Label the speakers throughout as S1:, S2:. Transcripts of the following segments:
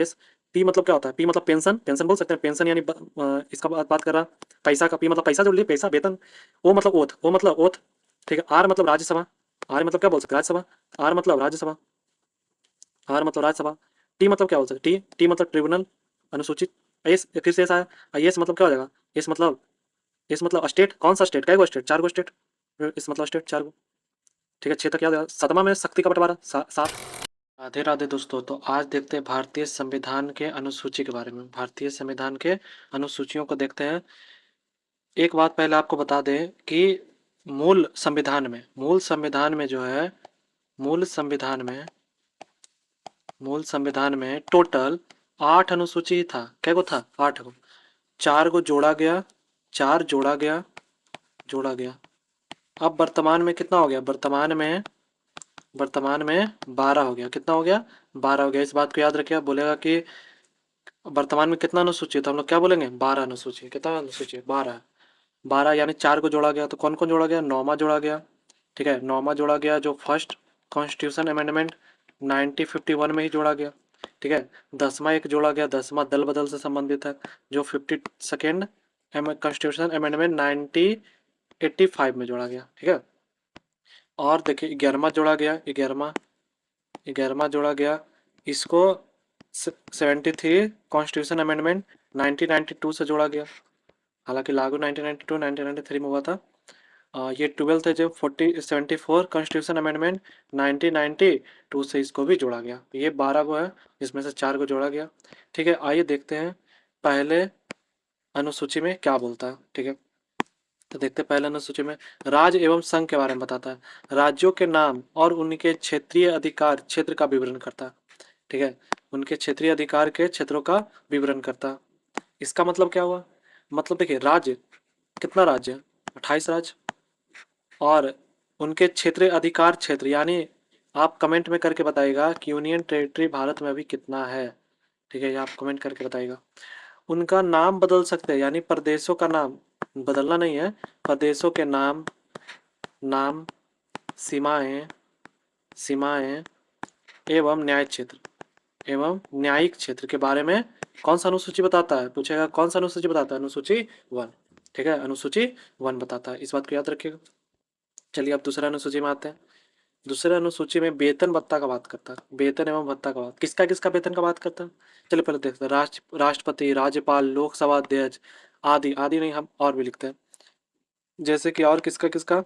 S1: S. P मतलब क्या होता है? पी मतलब पेंशन, पेंशन बोल सकते हैं, पेंशन यानी इसका बात कर रहा। पैसा का पी मतलब पैसा जोड़ लिए, पैसा वेतन। ओ मतलब ओथ, ओ मतलब ओथ। ठीक है। आर मतलब राज्यसभा, आर मतलब क्या बोल सकते हैं? राज्यसभा। आर मतलब राज्यसभा, आर मतलब राज्यसभा। टी मतलब क्या बोल सकते हैं? टी, टी मतलब ट्रिब्यूनल, अनुसूचित। एस फिर से एस आया। एस मतलब क्या हो जाएगा? एस मतलब स्टेट। कौन सा स्टेट? कई गो स्टेट? चार गो स्टेट। इस मतलब स्टेट चार गो। ठीक है। छह तक याद है। सतमा में शक्ति का बंटवारा, सात। राधे राधे दोस्तों। तो आज देखते हैं भारतीय संविधान के अनुसूची के बारे में। भारतीय संविधान के अनुसूचियों को देखते हैं। एक बात पहले आपको बता दें कि मूल संविधान में जो है, मूल संविधान में मूल संविधान में टोटल 8 अनुसूची था। क्या को था? 8 को। 4 को जोड़ा गया, 4 जोड़ा गया। अब वर्तमान में कितना हो गया? वर्तमान में 12 हो गया। कितना हो गया? 12 हो गया। इस बात को याद रखिए। बोलेगा कि वर्तमान में कितना अनुसूची है, तो हम लोग क्या बोलेंगे? 12 अनुसूची। कितना अनुसूची है? 12। 12 यानी 4 को जोड़ा गया, तो कौन कौन जोड़ा गया? नौमा जोड़ा गया। ठीक है। नौमा जोड़ा गया जो फर्स्ट कॉन्स्टिट्यूशन अमेंडमेंट 1951 में ही जोड़ा गया। ठीक है। 10वां एक जोड़ा गया, 10वां दल बदल से संबंधित है, जो 52nd कॉन्स्टिट्यूशन अमेंडमेंट 1985 में जोड़ा गया। ठीक है। और देखिए 11वां जोड़ा गया, 11वां जोड़ा गया। इसको 73 कॉन्स्टिट्यूशन अमेंडमेंट 1992 से जोड़ा गया। हालांकि लागू 1992 1993 में हुआ था। ये 12th है जो 74 कॉन्स्टिट्यूशन अमेंडमेंट 1992 से इसको भी जोड़ा गया। ये 12 को है, जिसमें से 4 को जोड़ा गया। ठीक है। आइए देखते हैं पहले अनुसूची में क्या बोलता है। ठीक है। तो देखते हैं पहले अनुसूची में राज्य एवं संघ के बारे में बताता है। राज्यों के नाम और उनके क्षेत्रीय अधिकार क्षेत्र का विवरण करता है। ठीक है। उनके क्षेत्रीय अधिकार के क्षेत्रों का विवरण करता है। इसका मतलब क्या हुआ? मतलब देखिए, राज्य कितना राज्य है? 28 राज्य। और उनके क्षेत्रीय अधिकार क्षेत्र यानी आप कमेंट में करके बताइएगा कि यूनियन टेरिटरी भारत में अभी कितना है। ठीक है। ये आप कमेंट करके बताइएगा। उनका नाम बदल सकते हैं, यानी प्रदेशों का नाम बदलना नहीं है। प्रदेशों के नाम, सीमाएं सीमाएं एवं न्यायिक क्षेत्र के बारे में कौन सा अनुसूची बताता है? पूछेगा कौन सा अनुसूची बताता है? अनुसूची 1। ठीक है। अनुसूची 1 बताता है। इस बात को याद रखिएगा। चलिए अब दूसरा अनुसूची में आते हैं। दूसरे अनुसूची में वेतन भत्ता का बात करता है। वेतन एवं भत्ता का बात किसका किसका वेतन का बात करता है? चलिए पहले देखते हैं। राष्ट्रपति, राज्यपाल, लोकसभा अध्यक्ष आदि। आदि नहीं, हम और भी लिखते हैं। जैसे कि और किसका किसका,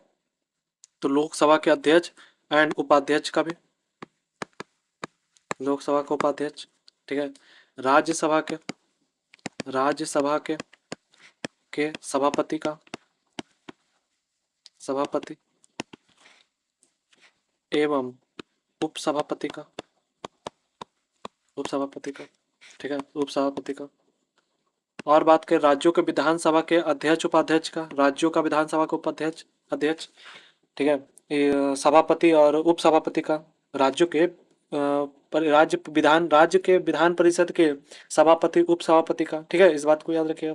S1: तो लोकसभा के अध्यक्ष एंड उपाध्यक्ष का भी, लोकसभा का उपाध्यक्ष। ठीक है। राज्यसभा के राज्यसभा के सभापति एवं उपसभापति का। ठीक है। उपसभापति का। और बात करें राज्यों के विधानसभा के अध्यक्ष उपाध्यक्ष का, राज्यों का विधानसभा का उपाध्यक्ष अध्यक्ष। ठीक है। ये सभापति और उपसभापति का। राज्यों के राज्य के विधान परिषद के सभापति उपसभापति का। ठीक है। इस बात को याद रखिएगा।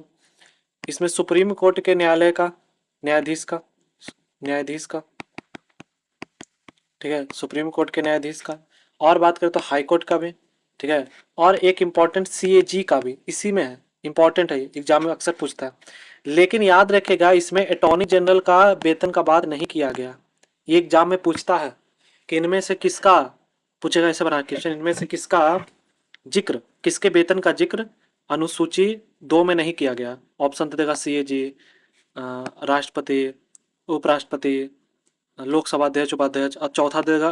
S1: इसमें सुप्रीम कोर्ट के न्यायालय का न्यायाधीश का। ठीक है। सुप्रीम कोर्ट के न्यायाधीश का। और बात करें तो हाई कोर्ट का भी। ठीक है। और एक इम्पॉर्टेंट सीएजी का भी इसी में है। इंपॉर्टेंट है, एग्जाम में अक्सर पूछता है। लेकिन याद रखेगा इसमें अटॉर्नी जनरल का वेतन का बात नहीं किया गया। ये एग्जाम में पूछता है कि इनमें से किसका, पूछेगा ऐसे बना क्वेश्चन, इनमें से किसका जिक्र, किसके वेतन का जिक्र अनुसूची 2 में नहीं किया गया। ऑप्शन तो देगा सीएजी, राष्ट्रपति, उपराष्ट्रपति, लोकसभा अध्यक्ष उपाध्यक्ष, और चौथा देगा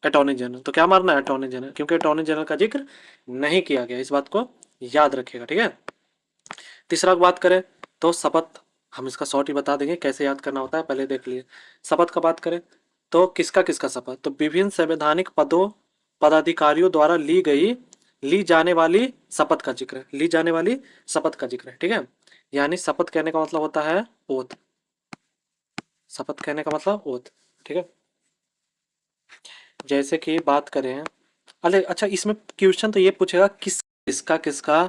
S1: अटॉर्नी जनरल। तो क्या मारना है? अटॉर्नी जनरल, क्योंकि अटॉर्नी जनरल का जिक्र नहीं किया गया। इस बात को याद रखिएगा। ठीक है। तीसरा बात करें तो शपथ। हम इसका शॉर्ट ही बता देंगे कैसे याद करना होता है, पहले देख लिए। शपथ का बात करें तो किसका किसका शपथ, तो विभिन्न संवैधानिक पदों पदाधिकारियों द्वारा ली जाने वाली शपथ का जिक्र है। ली जाने वाली शपथ का जिक्र है। ठीक है। यानी शपथ कहने का मतलब होता है ओथ। शपथ कहने का मतलब ओथ। ठीक है। जैसे कि बात करें, अरे अच्छा, इसमें क्वेश्चन तो ये पूछेगा किसका किसका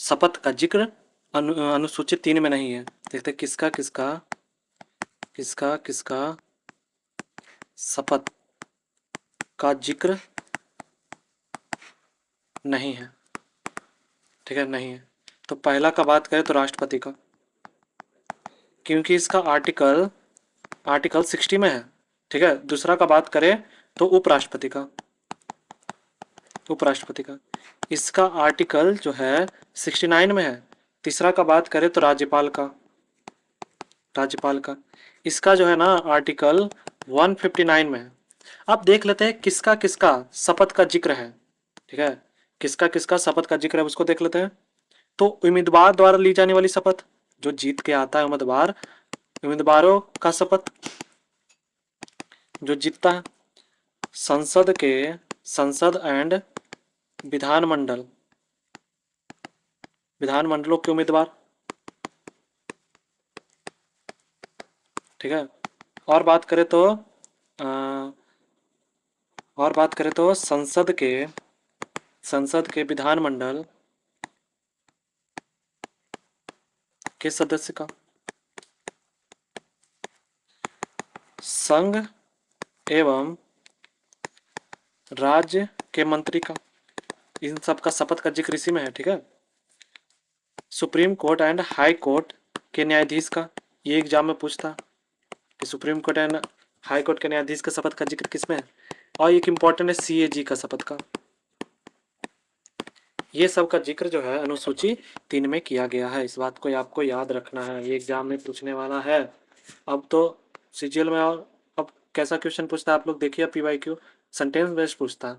S1: शपथ का जिक्र अनुसूचित 3 में नहीं है। देखते हैं किसका किसका शपथ का जिक्र नहीं है। ठीक है, नहीं है। तो पहला का बात करें तो राष्ट्रपति का, क्योंकि इसका आर्टिकल आर्टिकल 60 में है। ठीक है, दूसरा का बात करें तो उपराष्ट्रपति का, उपराष्ट्रपति का इसका आर्टिकल जो है 69 में है। तीसरा का बात करें तो राज्यपाल का, राज्यपाल का इसका जो है ना आर्टिकल 159 में है। अब देख लेते हैं किसका किसका शपथ का जिक्र है। ठीक है, किसका किसका शपथ का जिक्र है उसको देख लेते हैं। तो उम्मीदवार द्वारा ली जाने वाली शपथ, जो जीत के आता है उम्मीदवार, उम्मीदवारों का शपथ जो जीतता है। संसद के, संसद एंड विधानमंडल, विधानमंडलों के उम्मीदवार। ठीक है, और बात करें तो और बात करें तो संसद के विधानमंडल के सदस्य का, संघ एवं राज्य के मंत्री का, इन सब का शपथ का जिक्र इसी में है। ठीक है, supreme court and high court के न्यायाधीश का, ये एग्जाम में पूछता कि supreme court and high court के न्यायाधीश का शपथ का जिक्र किसमें है। और एक इंपॉर्टेंट है सीएजी का शपथ का। ये सब का जिक्र जो है अनुसूची 3 में किया गया है। इस बात को आपको याद रखना है, ये एग्जाम में पूछने वाला है। अब तो सीजीएल में और अब कैसा क्वेश्चन पूछता है आप लोग देखिए, पीवाईक्यू सेंटेंस बेस्ड पूछता है।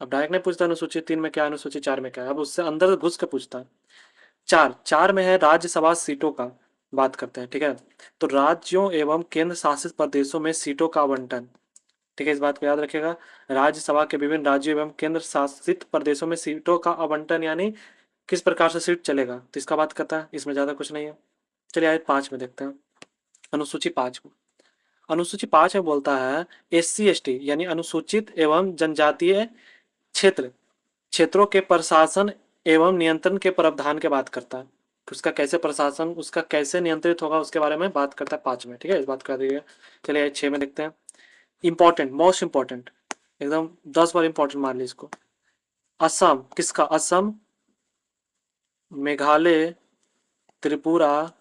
S1: अब डायरेक्ट नहीं पूछता अनुसूची 3 में क्या, अनुसूची 4 में क्या है, अब उससे अंदर घुस के पूछता है। चार में है राज्यसभा सीटों का बात करते हैं। ठीक है, तो राज्यों एवं केंद्र शासित प्रदेशों में सीटों का आवंटन। ठीक है, इस बात को याद रखिएगा। राज्यसभा के विभिन्न राज्यों एवं केंद्र शासित प्रदेशों में सीटों का आवंटन यानी किस प्रकार से सीट चलेगा, तो इसका बात करता है। इसमें ज्यादा कुछ नहीं है। चलिए आइए 5 में देखते हैं। अनुसूची 5 में, अनुसूची 5 में बोलता है SC ST यानी अनुसूचित एवं जनजातीय क्षेत्र, क्षेत्रों के प्रशासन एवं नियंत्रण के प्रावधान के बात करता है। उसका कैसे प्रशासन, उसका कैसे नियंत्रित होगा उसके बारे में बात करता है 5 में। ठीक है, इस बात को याद रखिएगा। चलिए 6 में देखते हैं। इंपॉर्टेंट, मोस्ट इंपॉर्टेंट, एकदम 10 बार इंपॉर्टेंट मान ली इसको। असम, किसका, असम, मेघालय, त्रिपुरा,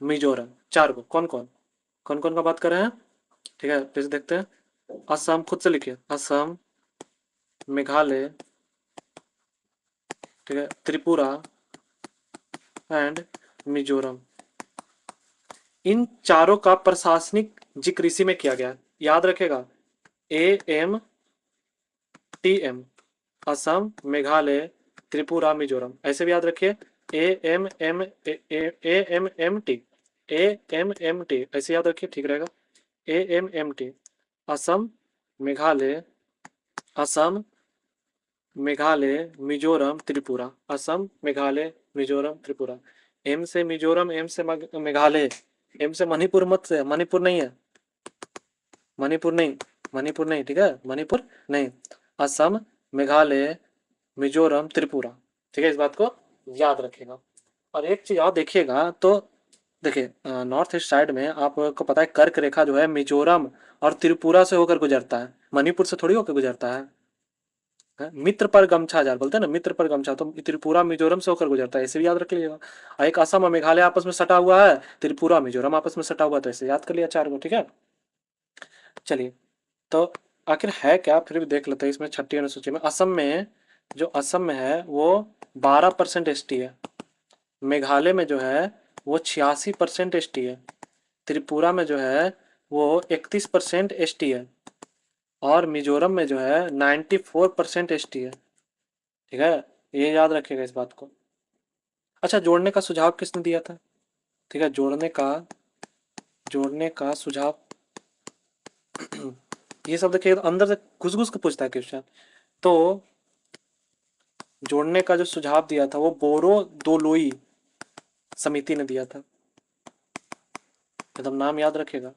S1: मिजोरम, 4 को कौन कौन कौन कौन का बात कर रहे हैं। ठीक है, फिर से देखते हैं। असम, खुद से लिखिए, असम, मेघालय, ठीक है, त्रिपुरा एंड मिजोरम, इन चारों का प्रशासनिक जिक्र इसी में किया गया। याद रखेगा, AMTM, असम, मेघालय, त्रिपुरा, मिजोरम, ऐसे भी याद रखिए। AMMT, AMMT ऐसे याद रखिए, ठीक रहेगा। AMMT, असम, मेघालय, असम, मेघालय, मिजोरम, त्रिपुरा, असम, मेघालय, मिजोरम, त्रिपुरा। एम से मिजोरम, एम से मेघालय, एम से मणिपुर मत से, मणिपुर नहीं है, मणिपुर नहीं, मणिपुर नहीं, ठीक है, मणिपुर नहीं। असम, मेघालय, मिजोरम, त्रिपुरा। ठीक है, इस बात को याद रखेगा। और एक चीज और देखिएगा तो देखिए, नॉर्थ ईस्ट साइड में आपको पता है कर्क रेखा जो है मिजोरम और त्रिपुरा से होकर गुजरता है, मणिपुर से थोड़ी होकर गुजरता है। मित्र पर गमछा जार बोलते हैं ना, मित्र पर गमछा, तो त्रिपुरा मिजोरम से होकर गुजरता है, ऐसे भी याद रख लीजिएगा। और एक असम और मेघालय आपस में सटा हुआ है, त्रिपुरा मिजोरम आपस में सटा हुआ है, तो ऐसे याद कर लिया 4 को। ठीक है, चलिए, तो आखिर है क्या फिर भी देख लेते हैं इसमें। छठी अनुसूची में असम में, जो असम में है वो 12% ST है, मेघालय में जो है वो 86% ST है, त्रिपुरा में जो है वो 31% ST है, और मिजोरम में जो है 94% ST है। ठीक है, ये याद रखिएगा इस बात को। अच्छा, जोड़ने का सुझाव किसने दिया था। ठीक है, जोड़ने का सुझाव ये सब देखिए अंदर से घुस घुस के पूछता है क्वेश्चन। तो जोड़ने का जो सुझाव दिया था वो बोरो दोलोई समिति ने दिया था, एकदम नाम याद रखिएगा।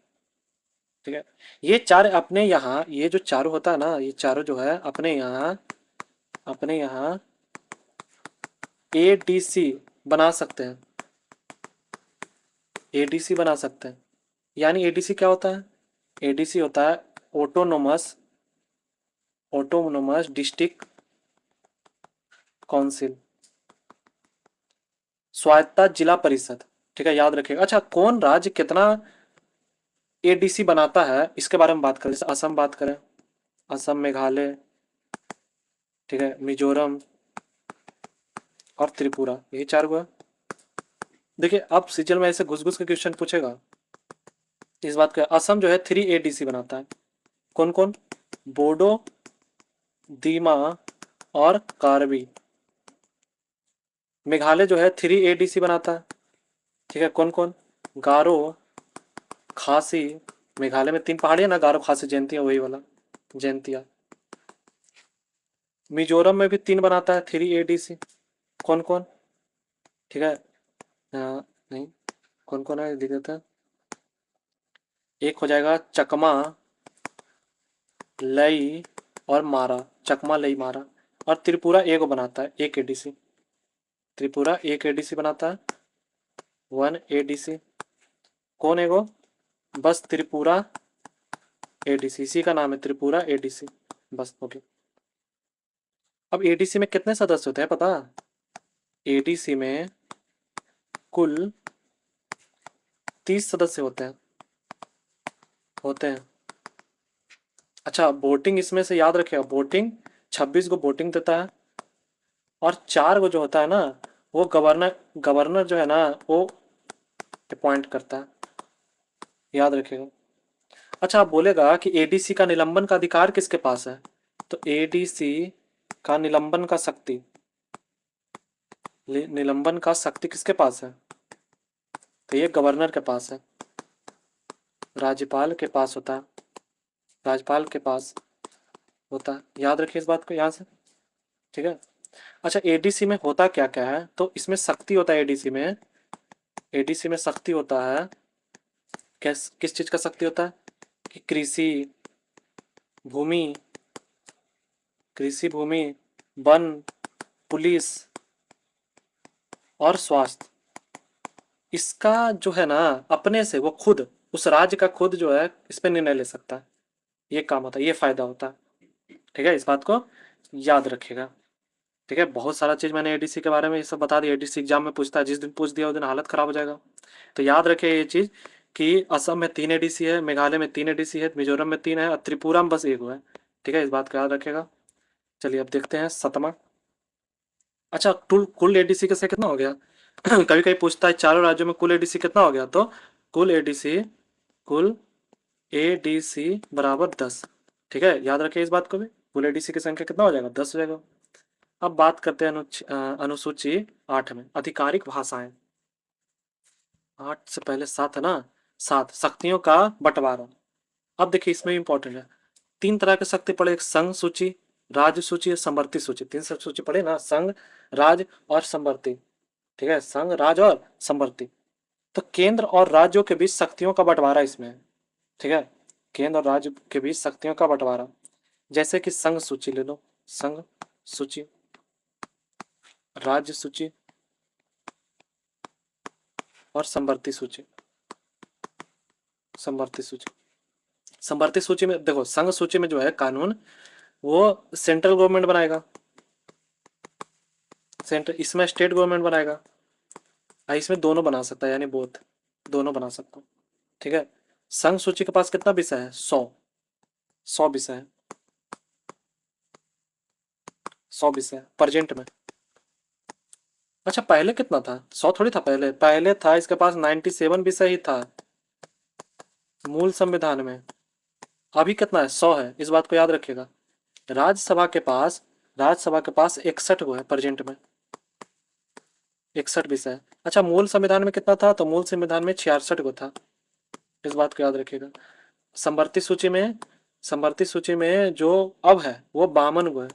S1: ठीक है, ये 4 अपने यहाँ, ये जो चारों होता है ना, ये चारों जो है अपने यहाँ ADC बना सकते हैं, ADC बना सकते हैं। यानी ADC क्या होता है, ADC होता है ऑटोनोमस ऑटोनोमस डिस्ट्रिक्ट काउंसिल। स्वायत्ता जिला परिषद, ठीक है, याद रखिएगा। अच्छा, कौन राज्य कितना एडीसी बनाता है, इसके बारे में बात करें। जैसे असम बात करें, असम, मेघालय, ठीक है, मिजोरम और त्रिपुरा, यही चार हुआ। देखिए अब सीजल में ऐसे घुस घुस के क्वेश्चन पूछेगा इस बात का। असम जो है 3 एडीसी बनाता है। कौन कौन? बोडो, दीमा और कार्बी। मेघालय जो है 3 एडीसी बनाता है, ठीक है। कौन कौन? गारो, खासी। मेघालय में 3 पहाड़ियां ना, गारो, खासी, जयंतिया, वही वाला जयंतिया। मिजोरम में भी 3 बनाता है 3 एडीसी। कौन कौन? ठीक है, नहीं, कौन कौन है लिख देते हैं। एक हो जाएगा चकमा, लई और मारा। चकमा, लई, मारा। और त्रिपुरा एक बनाता है 1 एडीसी। त्रिपुरा 1 एडीसी बनाता है, 1 एडीसी। कौन है वो? बस त्रिपुरा एडीसी, इसी का नाम है त्रिपुरा एडीसी, बस। ओके। अब एडीसी में कितने सदस्य होते हैं पता? एडीसी में कुल 30 सदस्य होते हैं। अच्छा, वोटिंग इसमें से याद रखिएगा, वोटिंग 26 को वोटिंग देता है, और 4 को जो होता है ना, वो गवर्नर गवर्नर जो है ना, वो अपॉइंट करता है, याद रखिएगा। अच्छा, आप बोलेगा कि एडीसी का निलंबन का अधिकार किसके पास है, तो एडीसी का निलंबन का शक्ति किसके पास है, तो ये गवर्नर के पास है, राज्यपाल के पास होता है, राज्यपाल के पास होता है, याद रखिए इस बात को यहाँ से, ठीक है। अच्छा, एडीसी में होता क्या क्या है, तो इसमें शक्ति होता है एडीसी में। एडीसी में शक्ति होता है, किस चीज का शक्ति होता है, कि भूमि कृषि भूमि, वन, पुलिस और स्वास्थ्य। इसका जो है ना, अपने से वो खुद, उस राज्य का खुद जो है इस पे निर्णय ले सकता है, ये काम होता है, ये फायदा होता है, ठीक है। इस बात को याद रखिएगा, ठीक है। बहुत सारा चीज मैंने एडीसी के बारे में ये सब बता दिया। एडीसी एग्जाम में पूछता है, जिस दिन पूछ दिया उस दिन हालत खराब हो जाएगा। तो याद रखिए ये चीज कि असम में 3 एडीसी है, मेघालय में 3 एडीसी है, मिजोरम में 3 है, और त्रिपुरा में बस 1 हुआ है, ठीक है। इस बात का याद रखिएगा। चलिए अब देखते हैं 7वां। अच्छा, कुल एडीसी कैसे कितना हो गया? कभी कभी पूछता है चारों राज्यों में कुल एडीसी कितना हो गया, तो कुल एडीसी बराबर 10, ठीक है। याद रखिए इस बात को भी, कुल एडीसी की संख्या कितना हो जाएगा, 10 हो जाएगा। अब बात करते हैं अनुसूची 8 में आधिकारिक भाषाएं। 8 से पहले 7 है ना, 7 शक्तियों का बंटवारा। अब देखिए इसमें भी इंपॉर्टेंट है, 3 तरह के शक्ति पड़े, एक संघ सूची, राज्य सूची और समवर्ती सूची। 3 सब सूची पड़े ना, संघ, राज्य और समवर्ती, ठीक है, संघ, राज्य और समवर्ती। तो केंद्र और राज्यों के बीच शक्तियों का बंटवारा इसमें है, ठीक है। केंद्र और राज्य के बीच शक्तियों का बंटवारा, जैसे कि संघ सूची ले लो, संघ सूची, राज्य सूची और समवर्ती सूची। समवर्ती सूची, समवर्ती सूची में देखो, संघ सूची में जो है कानून, वो सेंट्रल गवर्नमेंट बनाएगा, इसमें स्टेट गवर्नमेंट बनाएगा। इसमें दोनों बना सकता है, यानी बोथ, दोनों बना सकता हूँ, ठीक है। संघ सूची के पास कितना विषय है, 100 विषय है, 100 विषय प्रेजेंट में। अच्छा, पहले कितना था, 100 थोड़ी था पहले, पहले था इसके पास 97 विषय ही था मूल संविधान में। अभी कितना है, 100 है, इस बात को याद रखिएगा। राज्यसभा के पास 61 गो है प्रेजेंट में, 61 विषय। अच्छा, मूल संविधान में कितना था, तो मूल संविधान में 66 गो था, इस बात को याद रखिएगा। समवर्ती सूची में जो अब है वो 52 गो है।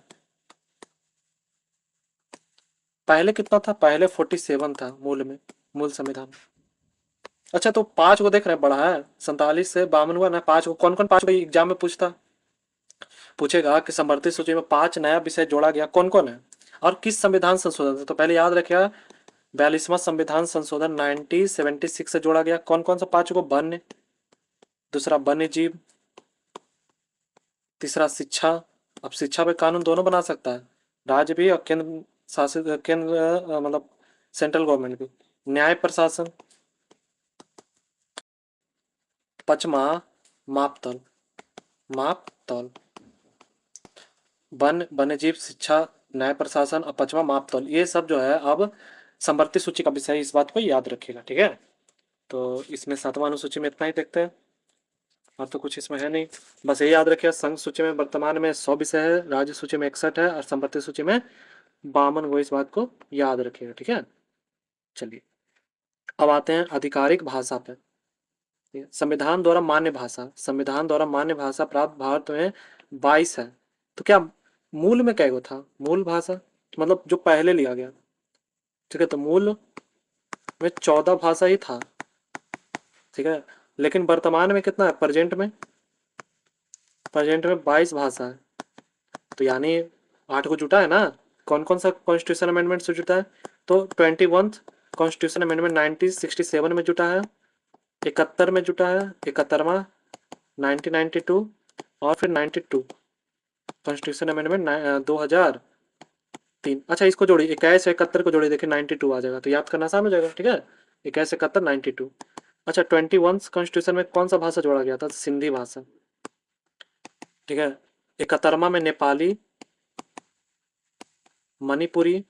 S1: पहले कितना था, पहले 47 था मूल संविधान में। अच्छा, तो 5 को देख रहे हैं, बढ़ा है, 47 से 52 हुआ ना, 5 को, कौन कौन 5 को एग्जाम में पूछेगा कि समवर्ती सूची में 5 नया विषय जोड़ा गया, कौन कौन है और किस संविधान संशोधन से। तो पहले याद रखिएगा, 42वां संविधान संशोधन 1976 से जोड़ा गया। कौन कौन सा 5 को? वन्य, दूसरा वन्य जीव, तीसरा शिक्षा। अब शिक्षा पे कानून दोनों बना सकता है, राज्य भी और केंद्र शासित, केंद्र मतलब सेंट्रल गवर्नमेंट की। न्याय प्रशासन, पचमा मापतल, मापतल, वन वन्यजीव शिक्षा, न्याय प्रशासन और पचमा मापतल, ये सब जो है अब संवर्ती सूची का विषय है, इस बात को याद रखिएगा, ठीक है। तो इसमें 7वां अनुसूची में इतना ही देखते हैं, और तो कुछ इसमें है नहीं। बस ये याद रखिए, संघ सूची में वर्तमान में 100 विषय है, राज्य सूची में 61 है, और संवर्ती सूची में 52 को, इस बात को याद रखिएगा, ठीक है। चलिए अब आते हैं आधिकारिक भाषा पे। संविधान द्वारा मान्य भाषा, संविधान द्वारा मान्य भाषा प्राप्त भारत में 22 है। तो क्या मूल में क्या था, मूल भाषा मतलब जो पहले लिया गया, ठीक है, तो मूल में 14 भाषा ही था, ठीक है। लेकिन वर्तमान में कितना है, प्रेजेंट में, प्रेजेंट में 22 भाषा है। तो यानी 8 को जुटा है ना। कौन कौन सा कॉन्स्टिट्यूशन अमेंडमेंट से जुटा है, तो 21 कॉन्स्टिट्यूशन अमेंडमेंट 1967 में जुटा है, 71 में जुटा है, 71वां 1992, और फिर 92 कॉन्स्टिट्यूशन अमेंडमेंट 2003। अच्छा इसको जोड़िए, 21 71 को जोड़िए, देखिए 92 आ जाएगा, तो याद करना आसान हो जाएगा, ठीक है। 21 71 92। अच्छा 21 कॉन्स्टिट्यूशन में कौन सा भाषा जोड़ा गया था, सिंधी भाषा, ठीक है। 71वां में नेपाली, मणिपुरी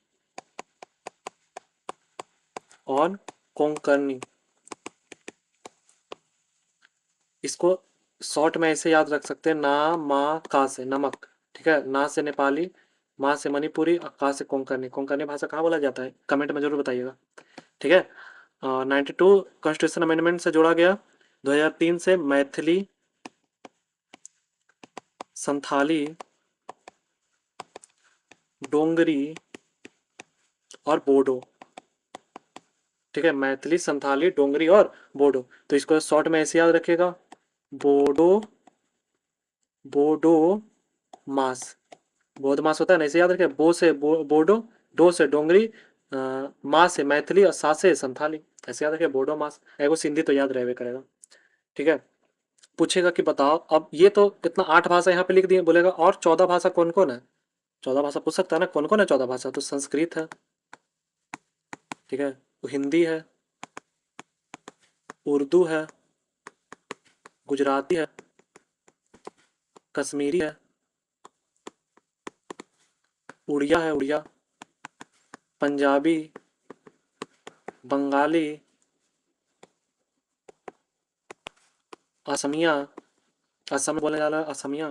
S1: और कोंकणी। इसको शॉर्ट में ऐसे याद रख सकते हैं, ना मा का से नमक, ठीक है, ना से नेपाली, मा से मणिपुरी और का से कोंकणी। कोंकणी भाषा कहाँ बोला जाता है, कमेंट में जरूर बताइएगा, ठीक है। 92 कॉन्स्टिट्यूशन अमेंडमेंट से जोड़ा गया। 2003 से मैथिली, संथाली, डोंगरी और बोडो, ठीक है, मैथिली, संथाली, डोंगरी और बोडो। तो इसको शॉर्ट में ऐसे याद रखिएगा, बोडो, बोडो मास, बौद्ध मास होता है ना, ऐसे याद रखिए, बोडो, डो से डोंगरी, माँ से मैथिली और सा से संथाली, ऐसे याद रखिए, बोडो मास। एगो सिंधी तो याद रहबे करेगा, ठीक है। पूछेगा कि बताओ, अब ये तो कितना 8 भाषा यहाँ पे लिख दिए, बोलेगा और 14 भाषा कौन कौन है। 14 भाषा पूछ सकता है ना, कौन कौन है 14 भाषा, तो संस्कृत है, ठीक है, तो हिंदी है, उर्दू है, गुजराती है, कश्मीरी है, उड़िया है, उड़िया, पंजाबी, बंगाली, असमिया, असम बोला जा रहा है असमिया।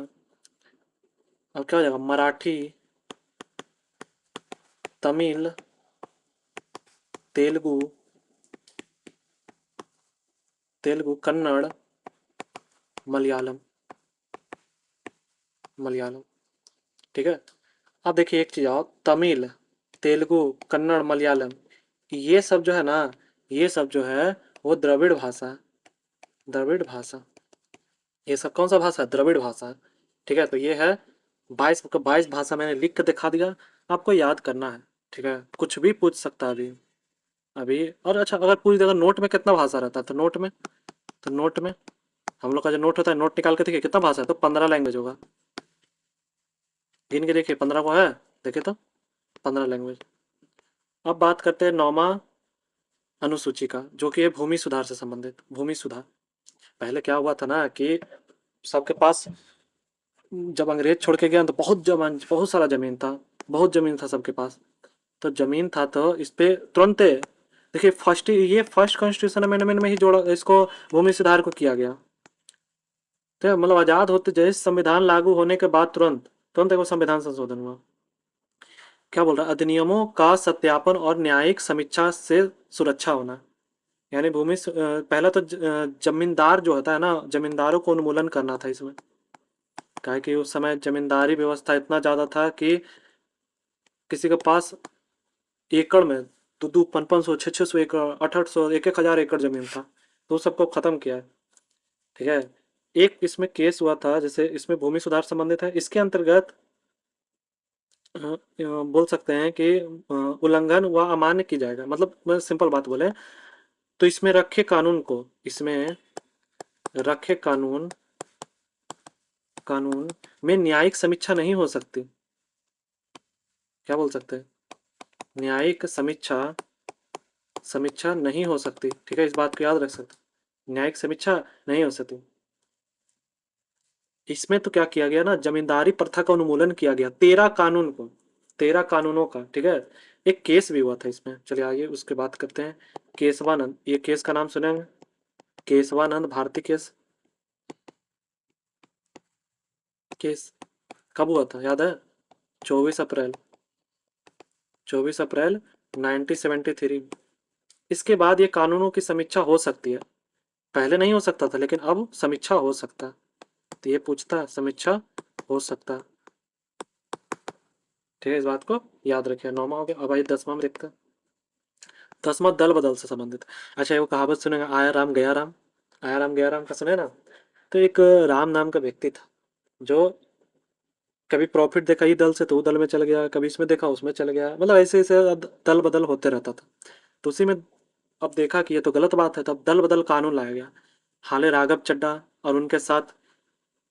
S1: अब क्या हो जाएगा, मराठी, तमिल, तेलुगु, तेलुगु, कन्नड़, मलयालम, मलयालम, ठीक है। अब देखिए एक चीज और, तमिल, तेलुगु, कन्नड़, मलयालम, ये सब जो है ना, ये सब जो है वो द्रविड़ भाषा है, द्रविड़ भाषा। ये सब कौन सा भाषा है, द्रविड़ भाषा है, ठीक है। तो ये है 22 भाषा मैंने लिख के दिखा दिया, आपको याद करना है, ठीक है। कुछ भी पूछ सकता है अभी, अभी। और अच्छा अगर पूछ देगा नोट में कितना भाषा रहता है, तो नोट में, तो नोट में हम लोग का जो नोट होता है, नोट निकाल के देखिए कितना भाषा है, तो 15 लैंग्वेज होगा। गिन के देखिए 15 को है, देखिए तो 15 लैंग्वेज। अब बात करते हैं 9वां अनुसूची का, जो कि है भूमि सुधार से संबंधित, भूमि सुधार। पहले क्या हुआ था ना कि सबके पास, जब अंग्रेज छोड़ के गया तो बहुत सारा जमीन था, बहुत जमीन था सबके पास। तो जमीन था तो इस पे तुरंत देखिए, फर्स्ट कॉन्स्टिट्यूशन अमेंडमेंट में ही जोड़ा इसको, भूमि सुधार को किया गया। तो मतलब आजाद होते जैसे संविधान लागू होने के बाद तुरंत तुरंत एक संविधान संशोधन हुआ। क्या बोल रहा है, अधिनियमों का सत्यापन और न्यायिक समीक्षा से सुरक्षा होना। यानी पहला तो जमींदार जो होता है ना, जमींदारों को उन्मूलन करना था इसमें। क्या है कि उस समय जमींदारी व्यवस्था इतना ज्यादा था कि किसी के पास एकड़ में दो दो 500 600 एकड़ 800 1 1000 एकड़ जमीन था, तो उस सबको खत्म किया है, ठीक है। एक इसमें केस हुआ था, जैसे इसमें भूमि सुधार संबंधित है, इसके अंतर्गत बोल सकते हैं कि उल्लंघन व अमान्य की जाएगा, मतलब मैं सिंपल बात बोले तो इसमें रखे कानून को, इसमें रखे कानून, कानून में न्यायिक समीक्षा नहीं हो सकती। क्या बोल सकते हैं, न्यायिक समीक्षा समीक्षा नहीं हो सकती। ठीक है, इस बात को याद रख सकते, न्यायिक समीक्षा नहीं हो सकती। इसमें तो क्या किया गया ना, जमींदारी प्रथा का उन्मूलन किया गया, 13 कानून को, 13 कानूनों का। ठीक है, एक केस भी हुआ था इसमें। चलिए आगे उसके बात करते हैं। केशवानंद, ये केस का नाम सुने होंगे, केशवानंद भारती केस। केस कब हुआ था याद है? 24 अप्रैल, 24 अप्रैल 1973। इसके बाद ये कानूनों की समीक्षा हो सकती है, पहले नहीं हो सकता था लेकिन अब समीक्षा हो सकता है। तो ये पूछता है समीक्षा हो सकता है। ठीक है, इस बात को याद रखिए। 9वां हो गया। अब आइए 10वां में देखते हैं। 10वां दल बदल से संबंधित। अच्छा, वो कहावत सुनेगा, आया राम गया राम। आया राम गया राम का सुने ना? तो एक राम नाम का व्यक्ति था, जो कभी प्रॉफिट देखा ही दल से तो वो दल में चल गया, कभी इसमें देखा उसमें चल गया, मतलब ऐसे ऐसे दल बदल होते रहता था। तो उसी में अब देखा कि ये तो गलत बात है, तब दल बदल कानून लाया गया। हाले राघव चड्ढा और उनके साथ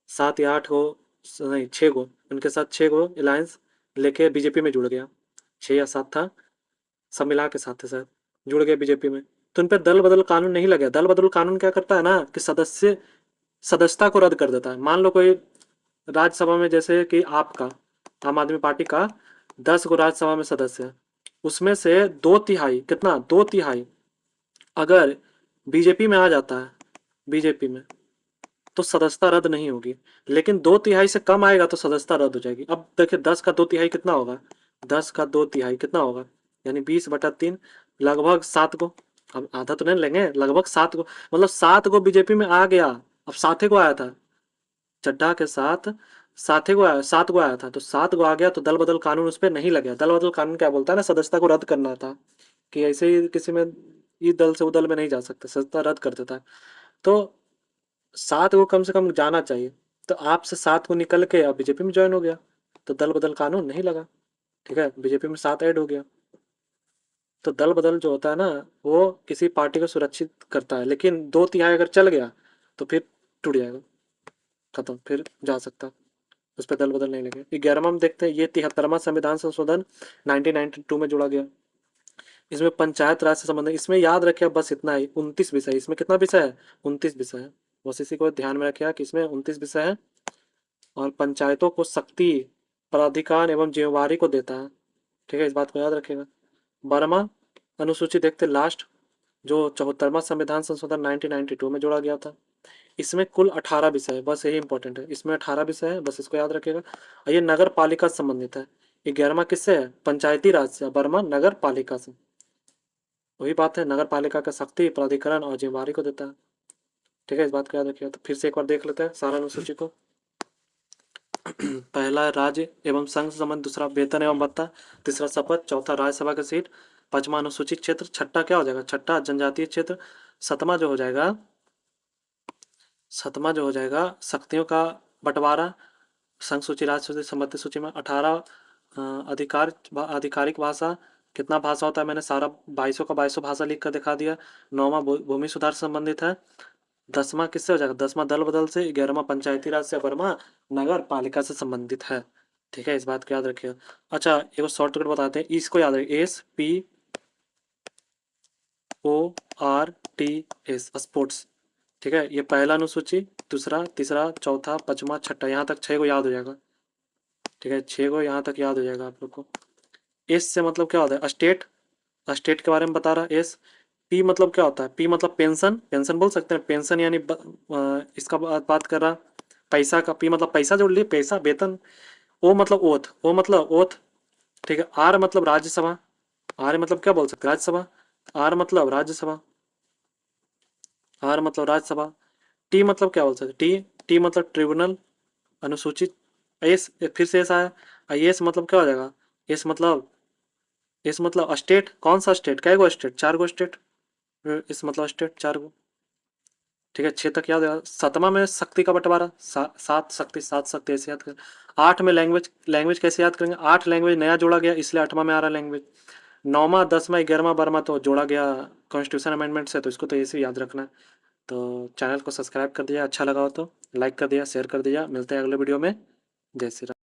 S1: 7 या 8 को, नहीं 6 को, उनके साथ 6 को अलायंस लेके बीजेपी में जुड़ गया। 6 या 7 था, सब मिला के साथ थे सर, जुड़ गए बीजेपी में। तो उन पर दल बदल कानून नहीं लगा। दल बदल कानून क्या करता है ना कि सदस्यता को रद्द कर देता है। मान लो कोई राज्यसभा में, जैसे कि आपका आम आदमी पार्टी का 10 गो राज्यसभा में सदस्य है, उसमें से 2/3, कितना, 2/3 अगर बीजेपी में आ जाता है, बीजेपी में, तो सदस्यता रद्द नहीं होगी। लेकिन 2/3 से कम आएगा तो सदस्यता रद्द हो जाएगी। अब देखिए 10 का 2/3 कितना होगा, 10 का 2/3 कितना होगा, यानी 20/3, लगभग 7 को। अब आधा तो नहीं लेंगे, लगभग 7 को, मतलब 7 को बीजेपी में आ गया। अब 7 को आया था, चड्ढा के साथ 7 को आया, 7 को आया था, तो 7 को आ गया, तो दल बदल कानून उस पर नहीं लगा। दल बदल कानून क्या बोलता है ना, सदस्यता को रद्द करना था, कि ऐसे ही किसी में, इस दल से उस दल में नहीं जा सकते, सदस्यता रद्द कर देता है। तो 7 को कम से कम जाना चाहिए, तो आपसे 7 को निकल के अब बीजेपी में ज्वाइन हो गया, तो दल बदल कानून नहीं लगा। ठीक है, बीजेपी में 7 ऐड हो गया। तो दल बदल जो होता है ना, वो किसी पार्टी को सुरक्षित करता है, लेकिन 2/3 अगर चल गया तो फिर टूट जाएगा, खत्म, फिर जा सकता है, उस पर दल बदल नहीं लगे। 11वां में देखते हैं, ये 73वां संविधान संशोधन 1992 में जोड़ा गया। इसमें पंचायत राज से संबंधित, इसमें याद रखिए बस इतना ही, 29 विषय। इसमें कितना विषय है, 29 विषय है। बस इसी को ध्यान में रखिए कि इसमें 29 विषय है, और पंचायतों को शक्ति, प्राधिकार एवं जिम्मेवारी को देता है। ठीक है, इस बात को याद रखिएगा। 12वां अनुसूची देखते लास्ट, जो 74वां संविधान संशोधन 1992 में जोड़ा गया था। इसमें कुल 18 विषय है, बस यही इंपॉर्टेंट है, इसमें 18 विषय है, बस इसको याद रखिएगा। और ये नगर पालिका से संबंधित है। 11वां किससे है, पंचायती राज से, 12वां नगर पालिका से। वही बात है, नगर पालिका का शक्ति, प्राधिकरण और जिम्मेवारी को देता है। ठीक है, इस बात को याद रखिएगा। तो फिर से एक बार देख लेते हैं सारा अनुसूची को। पहला है राज्य एवं संघ से संबंध, दूसरा वेतन एवं भत्ता, तीसरा शपथ, चौथा राज्यसभा की सीट, पांचवा अनुसूचित क्षेत्र, छठा क्या हो जाएगा, छठा जनजातीय क्षेत्र, सतमा जो हो जाएगा, सतमा जो हो जाएगा शक्तियों का बंटवारा, संघ सूची, राज्य सूची, संबंधित सूची में। 18 आधिकारिक भाषा, कितना भाषा होता है, मैंने सारा 22 का 22 भाषा लिख कर दिखा दिया। 9वां भूमि सुधार से संबंधित है। 10वां किससे हो जाएगा, 10वां दल बदल से। 11वां पंचायती राज से। 12वां नगर पालिका से संबंधित है। ठीक है, इस बात को याद रखिए। अच्छा, एक शॉर्टकट बताते हैं, इसको याद रखिए, SPORTS, स्पोर्ट्स। ठीक है, ये पहला अनुसूची, दूसरा, तीसरा, चौथा, पांचवा, छठा, यहाँ तक 6 को याद हो जाएगा। ठीक है, 6 को यहाँ तक याद हो जाएगा आप लोग को। एस से मतलब क्या होता है, स्टेट, स्टेट के बारे में बता रहा है एस। पी मतलब क्या होता है, पी मतलब पेंशन, पेंशन बोल सकते हैं, पेंशन यानी इसका बात कर रहा, पैसा का, पी मतलब पैसा जोड़ लिए, पैसा, वेतन। ओ मतलब ओथ, ओ मतलब ओथ। ठीक है, आर मतलब राज्यसभा, आर मतलब क्या बोल सकते हैं, राज्यसभा, आर मतलब राज्यसभा, आर मतलब राज्यसभा। टी मतलब क्या बोल सकते, टी, टी मतलब ट्रिब्यूनल, अनुसूचित। एस, फिर से एस आया, एस मतलब क्या हो जाएगा, एस मतलब, एस मतलब स्टेट, कौन सा स्टेट, कै गो स्टेट, 4 गो स्टेट, इस मतलब स्टेट 4 गो। ठीक है, 6 तक याद है। 7वां में शक्ति का बंटवारा, 7 शक्ति ऐसे याद कर। 8 में लैंग्वेज, लैंग्वेज कैसे याद करेंगे, 8 लैंग्वेज नया जोड़ा गया, इसलिए 8वां में आ रहा लैंग्वेज। 9वां 10वां 11वां 12वां तो जोड़ा गया कॉन्स्टिट्यूशन अमेंडमेंट से, तो इसको तो ऐसे याद रखना है। तो चैनल को सब्सक्राइब कर दिया, अच्छा लगा हो तो लाइक कर दिया, शेयर कर दिया। मिलते हैं अगले वीडियो में। जय श्री राम।